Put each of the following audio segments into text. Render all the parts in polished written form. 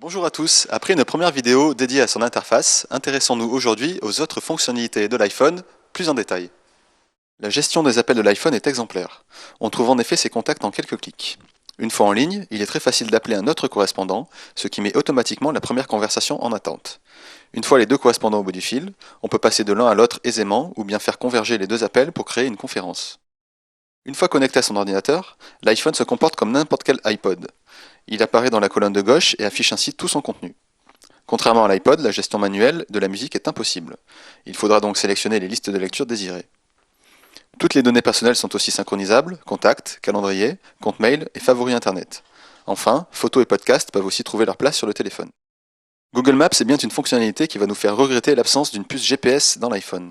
Bonjour à tous, après une première vidéo dédiée à son interface, intéressons-nous aujourd'hui aux autres fonctionnalités de l'iPhone plus en détail. La gestion des appels de l'iPhone est exemplaire. On trouve en effet ses contacts en quelques clics. Une fois en ligne, il est très facile d'appeler un autre correspondant, ce qui met automatiquement la première conversation en attente. Une fois les deux correspondants au bout du fil, on peut passer de l'un à l'autre aisément ou bien faire converger les deux appels pour créer une conférence. Une fois connecté à son ordinateur, l'iPhone se comporte comme n'importe quel iPod. Il apparaît dans la colonne de gauche et affiche ainsi tout son contenu. Contrairement à l'iPod, la gestion manuelle de la musique est impossible. Il faudra donc sélectionner les listes de lecture désirées. Toutes les données personnelles sont aussi synchronisables, contacts, calendrier, compte mail et favoris internet. Enfin, photos et podcasts peuvent aussi trouver leur place sur le téléphone. Google Maps est bien une fonctionnalité qui va nous faire regretter l'absence d'une puce GPS dans l'iPhone.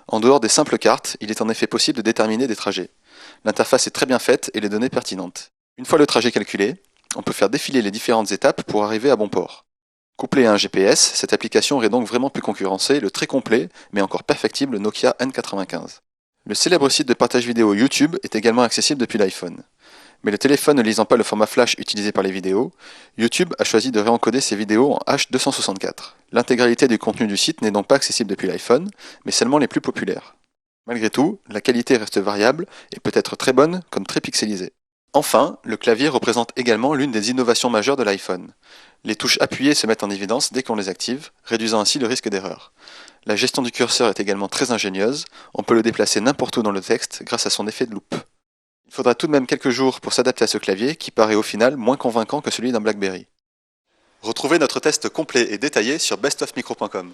En dehors des simples cartes, il est en effet possible de déterminer des trajets. L'interface est très bien faite et les données pertinentes. Une fois le trajet calculé, on peut faire défiler les différentes étapes pour arriver à bon port. Couplé à un GPS, cette application aurait donc vraiment pu concurrencer le très complet, mais encore perfectible Nokia N95. Le célèbre site de partage vidéo YouTube est également accessible depuis l'iPhone. Mais le téléphone ne lisant pas le format flash utilisé par les vidéos, YouTube a choisi de réencoder ses vidéos en H264. L'intégralité du contenu du site n'est donc pas accessible depuis l'iPhone, mais seulement les plus populaires. Malgré tout, la qualité reste variable et peut être très bonne comme très pixelisée. Enfin, le clavier représente également l'une des innovations majeures de l'iPhone. Les touches appuyées se mettent en évidence dès qu'on les active, réduisant ainsi le risque d'erreur. La gestion du curseur est également très ingénieuse, on peut le déplacer n'importe où dans le texte grâce à son effet de loupe. Il faudra tout de même quelques jours pour s'adapter à ce clavier qui paraît au final moins convaincant que celui d'un BlackBerry. Retrouvez notre test complet et détaillé sur bestofmicro.com.